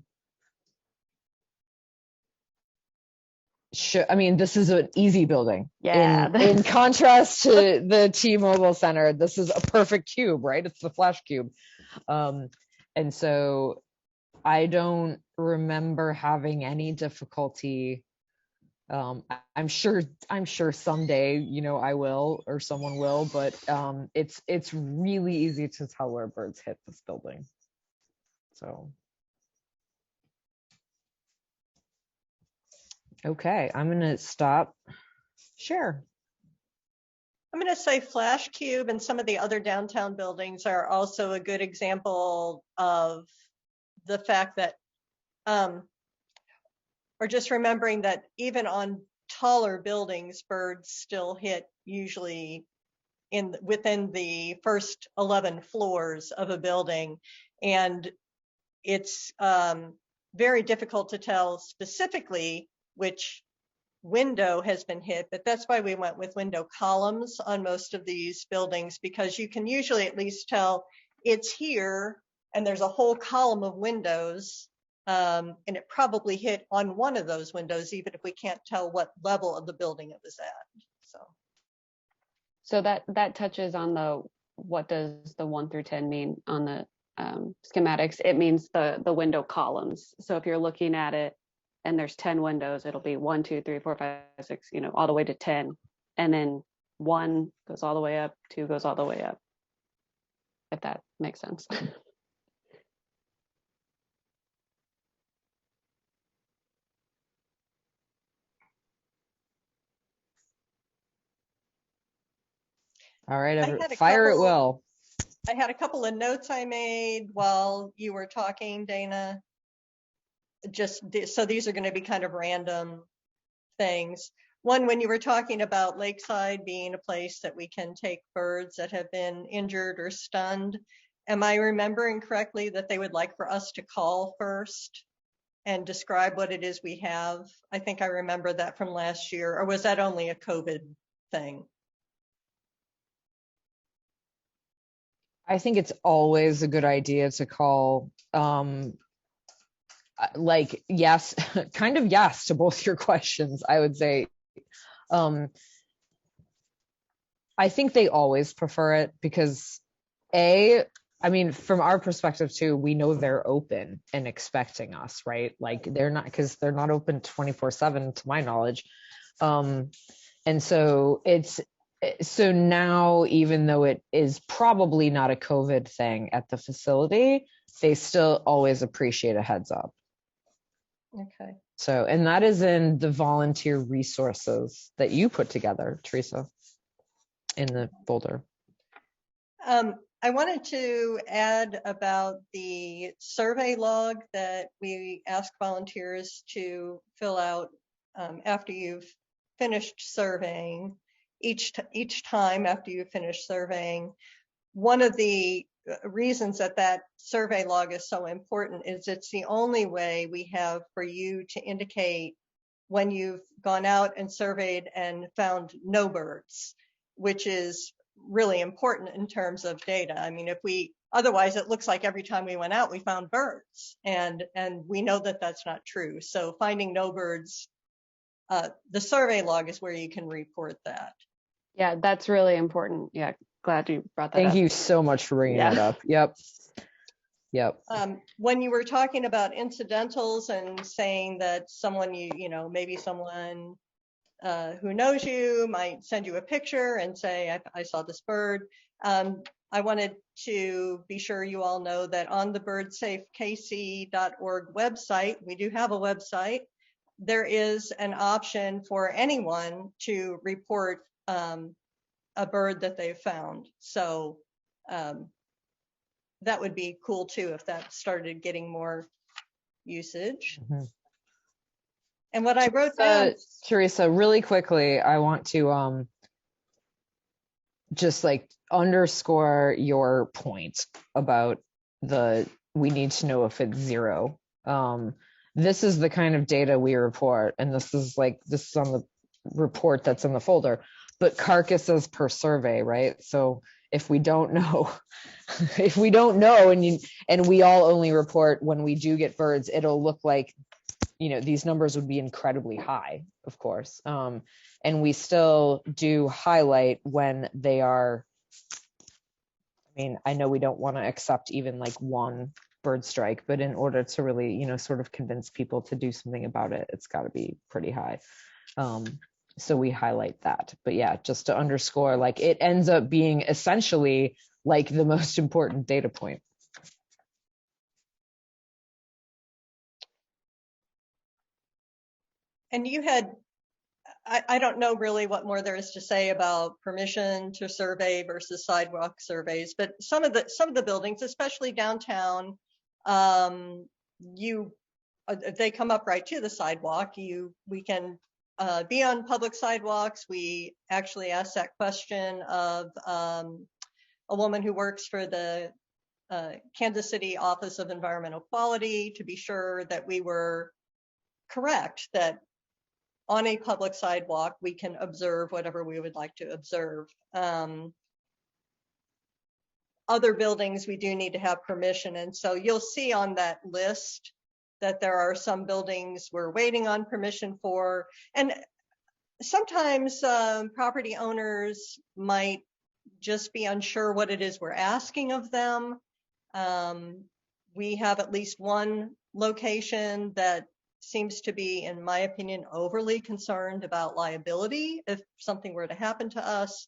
I mean, this is an easy building. Yeah. In contrast to the T-Mobile Center, this is a perfect cube, right? It's the Flash cube. And so I don't remember having any difficulty. I'm sure someday, you know, I will or someone will, but it's really easy to tell where birds hit this building. So. Okay, I'm gonna stop share. I'm going to say Flash Cube and some of the other downtown buildings are also a good example of the fact that, or just remembering that even on taller buildings, birds still hit usually within the first 11 floors of a building. And it's very difficult to tell specifically which window has been hit, but that's why we went with window columns on most of these buildings, because you can usually at least tell it's here and there's a whole column of windows, and it probably hit on one of those windows, even if we can't tell what level of the building it was at. So that touches on what does the 1 through 10 mean on the schematics? It means the window columns. So if you're looking at it and there's 10 windows, it'll be 1, 2, 3, 4, 5, 6, you know, all the way to 10. And then 1 goes all the way up, 2 goes all the way up, if that makes sense. All right, fire at will. I had a couple of notes I made while you were talking, Dana. So these are going to be kind of random things. One, when you were talking about Lakeside being a place that we can take birds that have been injured or stunned, am I remembering correctly that they would like for us to call first and describe what it is we have? I think I remember that from last year, or was that only a COVID thing? I think it's always a good idea to call, like, yes, kind of yes to both your questions, I would say. I think they always prefer it because I mean, from our perspective too, we know they're open and expecting us, right? Like they're not, because they're not open 24/7 to my knowledge. And so so now, even though it is probably not a COVID thing at the facility, they still always appreciate a heads up. Okay. So, and that is in the volunteer resources that you put together, Teresa, in the folder. I wanted to add about the survey log that we ask volunteers to fill out after you've finished surveying. Each time after you finish surveying, one of the reasons that survey log is so important is it's the only way we have for you to indicate when you've gone out and surveyed and found no birds, which is really important in terms of data. I mean, otherwise it looks like every time we went out we found birds, and we know that that's not true. So finding no birds, the survey log is where you can report that. Yeah, that's really important. Yeah, glad you brought that up. Thank you so much for bringing that up. Yep. When you were talking about incidentals and saying that someone maybe someone who knows you might send you a picture and say, I saw this bird. I wanted to be sure you all know that on the BirdSafeKC.org website, we do have a website, there is an option for anyone to report a bird that they've found. So that would be cool too if that started getting more usage. Mm-hmm. And what I wrote down, Teresa, really quickly, I want to just like underscore your point about we need to know if it's 0. This is the kind of data we report, and this is on the report that's in the folder, but carcasses per survey, right? So if we don't know, and we all only report when we do get birds, it'll look like these numbers would be incredibly high, of course. And we still do highlight when they are, I know we don't want to accept even like one bird strike, but in order to really, sort of convince people to do something about it, it's got to be pretty high. So we highlight that. But yeah, just to underscore, like it ends up being essentially like the most important data point. And you had, I don't know really what more there is to say about permission to survey versus sidewalk surveys, but some of the buildings, especially downtown, they come up right to the sidewalk. We can be on public sidewalks. We actually asked that question of a woman who works for the Kansas City Office of Environmental Quality to be sure that we were correct, that on a public sidewalk, we can observe whatever we would like to observe. Other buildings, we do need to have permission. And so you'll see on that list that there are some buildings we're waiting on permission for. And sometimes property owners might just be unsure what it is we're asking of them. We have at least one location that seems to be, in my opinion, overly concerned about liability if something were to happen to us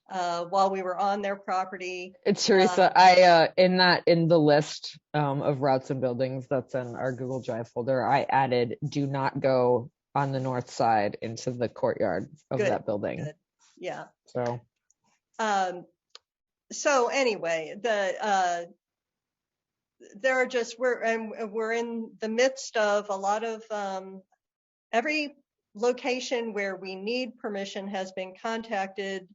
while we were on their property. Teresa, I in the list of routes and buildings that's in our Google Drive folder, I added do not go on the north side into the courtyard of that building. Good. Yeah. So anyway, we're in the midst of a lot of every location where we need permission has been contacted.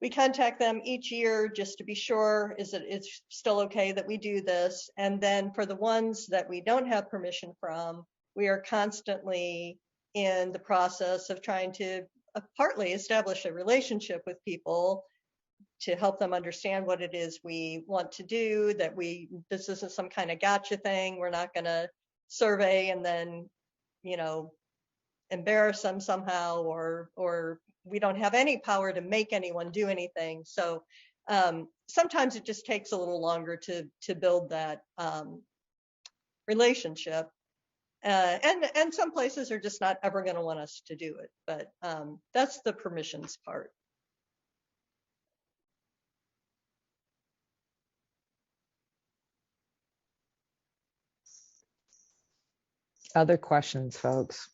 We contact them each year just to be sure it's still okay that we do this. And then for the ones that we don't have permission from, we are constantly in the process of trying to partly establish a relationship with people to help them understand what it is we want to do, that this isn't some kind of gotcha thing. We're not going to survey and then, embarrass them somehow, or we don't have any power to make anyone do anything. So sometimes it just takes a little longer to build that relationship. And some places are just not ever going to want us to do it. But that's the permissions part. other questions, folks?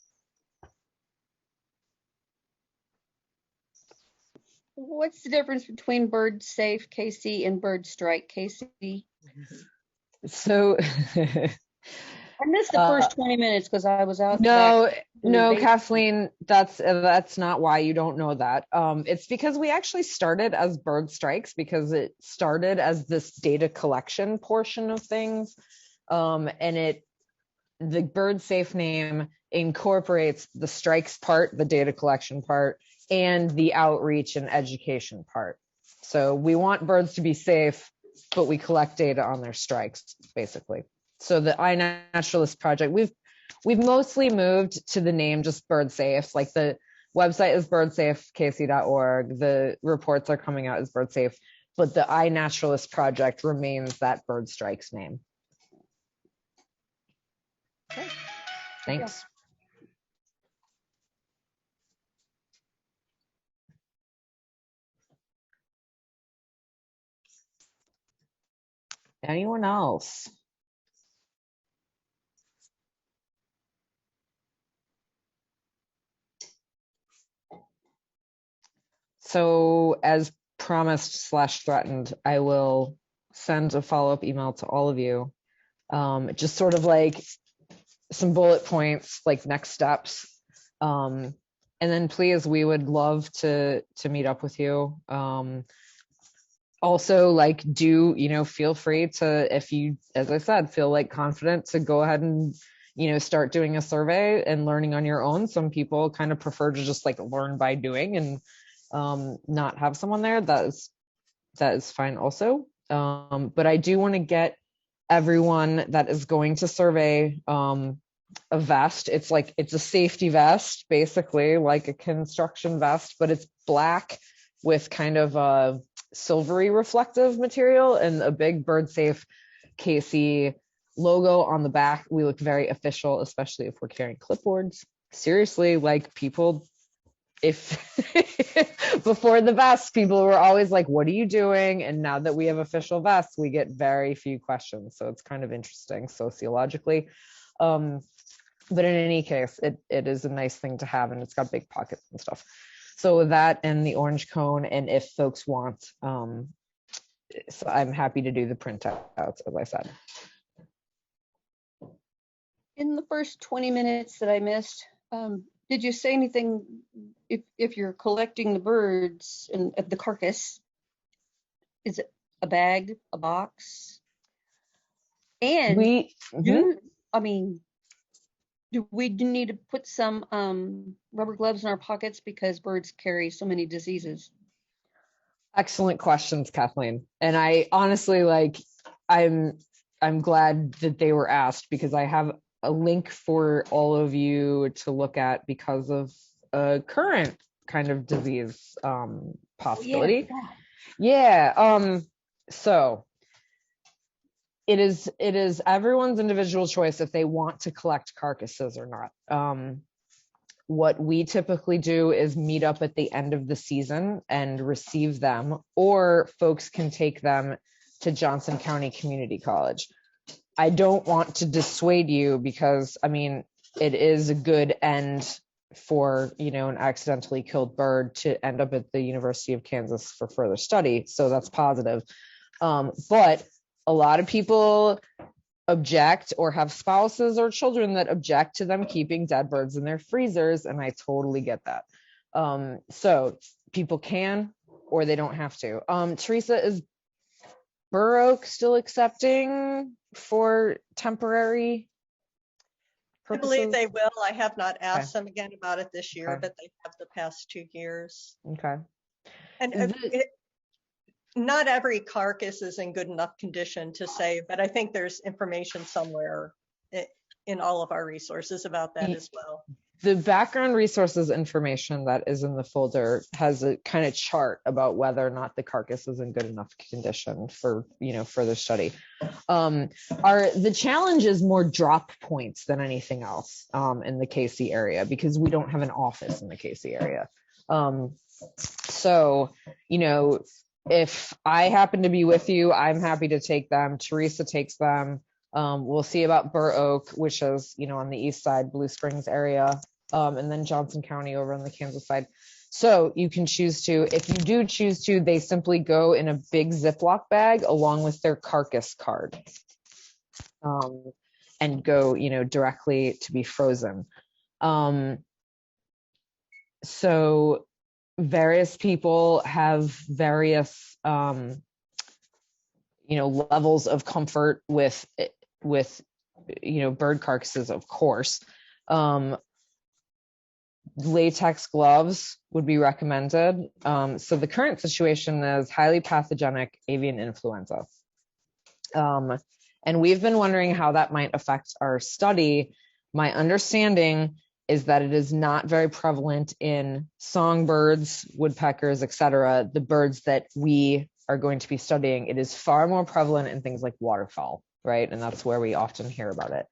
What's the difference between BirdSafeKC and BirdStrikeKC? So I missed the first 20 minutes because I was out. No, Kathleen, that's not why you don't know that. It's because we actually started as Bird Strikes because it started as this data collection portion of things. And the Bird Safe name incorporates the strikes part, the data collection part, and the outreach and education part. So we want birds to be safe, but we collect data on their strikes, basically. So the iNaturalist project, we've mostly moved to the name just BirdSafe. Like the website is BirdSafeKC.org. The reports are coming out as BirdSafe, but the iNaturalist project remains that Bird Strikes name. Okay. Thanks. Anyone else? So as promised / threatened, I will send a follow-up email to all of you. Just sort of like some bullet points, like next steps. And then please, we would love to meet up with you. Also, like, feel free to, if you, as I said, feel like confident to go ahead and, start doing a survey and learning on your own. Some people kind of prefer to just like learn by doing and not have someone there. That is fine also. But I do want to get everyone that is going to survey a vest. It's a safety vest, basically like a construction vest, but it's black with kind of a silvery reflective material and a big BirdSafeKC logo on the back. We look very official, especially if we're carrying clipboards. Seriously, like people, if before the vest, people were always like, what are you doing? And now that we have official vests, we get very few questions. So it's kind of interesting sociologically. But in any case, it is a nice thing to have, and it's got big pockets and stuff. So that and the orange cone, and if folks want, so I'm happy to do the printouts, as I said. In the first 20 minutes that I missed, did you say anything if you're collecting the birds and the carcass? Is it a bag, a box? And do we need to put some rubber gloves in our pockets because birds carry so many diseases? Excellent questions, Kathleen. And I honestly, I'm glad that they were asked, because I have a link for all of you to look at because of a current kind of disease possibility. So it is everyone's individual choice if they want to collect carcasses or not. What we typically do is meet up at the end of the season and receive them, or folks can take them to Johnson County Community College. I don't want to dissuade you, because I mean, it is a good end for, an accidentally killed bird to end up at the University of Kansas for further study. So that's positive. But a lot of people object, or have spouses or children that object to them keeping dead birds in their freezers. And I totally get that. So people can, or they don't have to. Teresa, is Burroughs still accepting for temporary purposes? I believe they will. I have not asked them again about it this year, but they have the past 2 years. Okay. And not every carcass is in good enough condition to say, but I think there's information somewhere in all of our resources about that as well. The background resources information that is in the folder has a kind of chart about whether or not the carcass is in good enough condition for, further study. The challenge is more drop points than anything else in the KC area, because we don't have an office in the KC area. So, if I happen to be with you, I'm happy to take them. Teresa takes them. We'll see about Burroughs, which is, on the east side, Blue Springs area, and then Johnson County over on the Kansas side. So you can choose to, if you do choose to, they simply go in a big Ziploc bag along with their Carcass Card, and go, directly to be frozen. So various people have various, levels of comfort with bird carcasses, of course. Latex gloves would be recommended. So the current situation is highly pathogenic avian influenza. And we've been wondering how that might affect our study. My understanding is that it is not very prevalent in songbirds, woodpeckers, etc., the birds that we are going to be studying. It is far more prevalent in things like waterfowl, right? And that's where we often hear about it.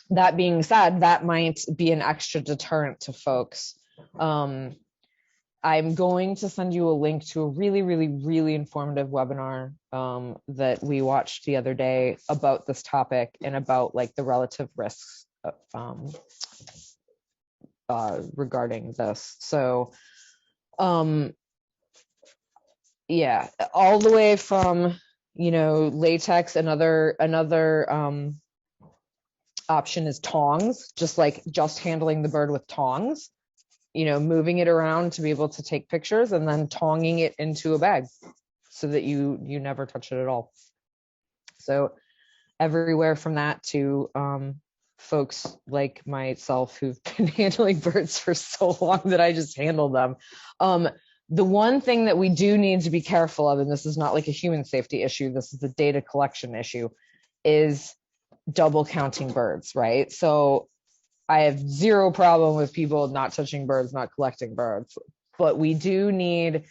That being said, that might be an extra deterrent to folks. I'm going to send you a link to a really, really, really informative webinar that we watched the other day about this topic and about the relative risks regarding this. So yeah, all the way from latex. Another option is tongs, just handling the bird with tongs, moving it around to be able to take pictures, and then tonging it into a bag so that you never touch it at all. So everywhere from that to folks like myself who've been handling birds for so long that I just handle them. The one thing that we do need to be careful of, and this is not like a human safety issue, this is a data collection issue, is double counting birds, right? So I have zero problem with people not touching birds, not collecting birds, but we do need,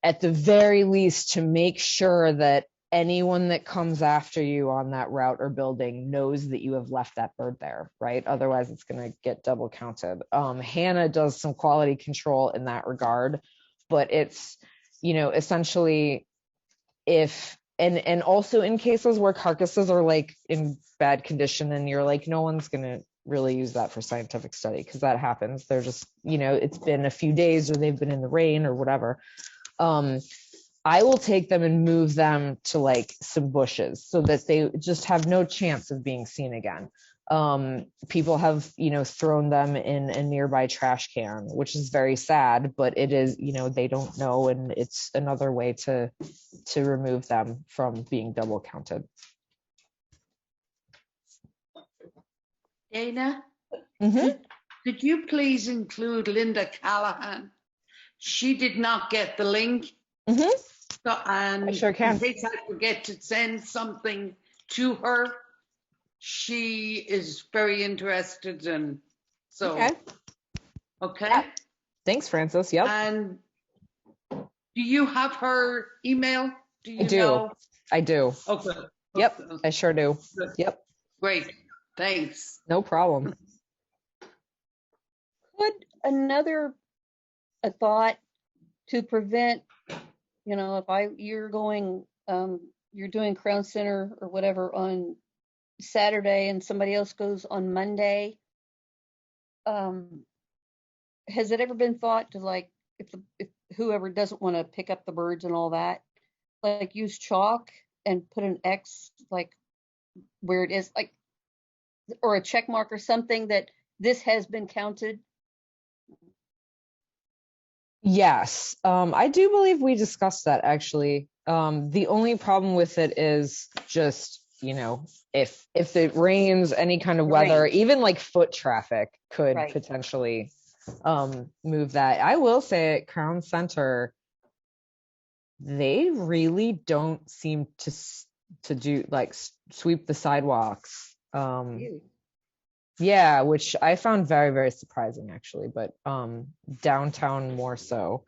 at the very least, to make sure that anyone that comes after you on that route or building knows that you have left that bird there, right? Otherwise, it's going to get double counted. Hannah does some quality control in that regard, but it's, essentially if, and also in cases where carcasses are like in bad condition and you're like, no one's going to really use that for scientific study, because that happens. They're just, it's been a few days or they've been in the rain or whatever. I will take them and move them to like some bushes so that they just have no chance of being seen again. People have, thrown them in a nearby trash can, which is very sad, but it is, they don't know. And it's another way to remove them from being double counted. Dana, Mm-hmm. could you please include Linda Callahan? She did not get the link. Mm-hmm. So, and I sure can. in case I forget to send something to her, she is very interested in. So, okay. Yeah. Thanks, Francis. Yep. And do you have her email? Do you I do. know? I do. Okay. Yep. Okay. I sure do. Good. Yep. Great. Thanks. No problem. Could a thought to prevent, if you're doing Crown Center or whatever on Saturday and somebody else goes on Monday, has it ever been thought to, like, if whoever doesn't want to pick up the birds and all that, like, use chalk and put an X like where it is, like, or a check mark or something that this has been counted? Yes, I do believe we discussed that actually. The only problem with it is just, if it rains, any kind of weather, even like foot traffic could potentially move that. I will say at Crown Center, they really don't seem to do like sweep the sidewalks. Yeah, which I found very, very surprising actually, but downtown more so.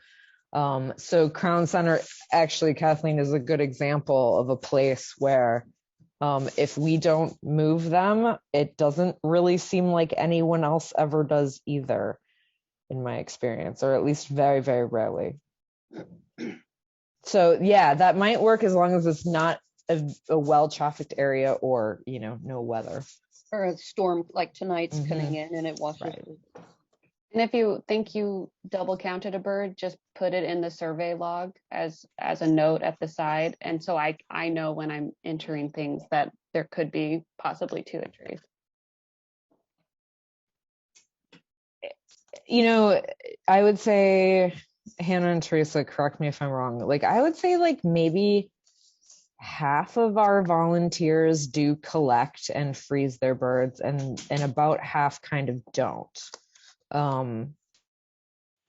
So Crown Center, actually, Kathleen, is a good example of a place where if we don't move them, it doesn't really seem like anyone else ever does either, in my experience, or at least very, very rarely. So yeah, that might work as long as it's not a well-trafficked area or, no weather. Or a storm like tonight's coming in and it washes. Right. And if you think you double counted a bird, just put it in the survey log as a note at the side. And so I know when I'm entering things that there could be possibly 2 entries. I would say, Hannah and Teresa, correct me if I'm wrong. Like, I would say like maybe half of our volunteers do collect and freeze their birds, and about half kind of don't.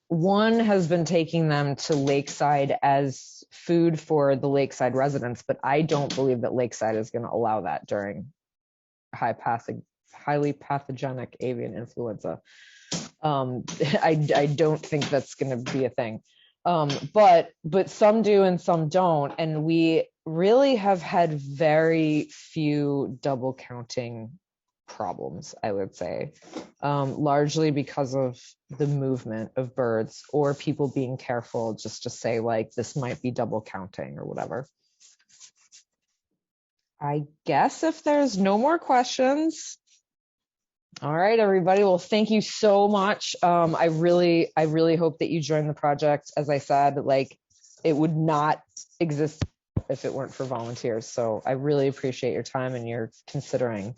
One has been taking them to Lakeside as food for the Lakeside residents, but I don't believe that Lakeside is going to allow that during highly pathogenic avian influenza. I don't think that's going to be a thing. But some do and some don't, and we really have had very few double counting problems, I would say, largely because of the movement of birds or people being careful just to say like this might be double counting or whatever. I guess if there's no more questions. All right, everybody. Well, thank you so much. I really hope that you join the project. As I said, like, it would not exist if it weren't for volunteers. So I really appreciate your time and your considering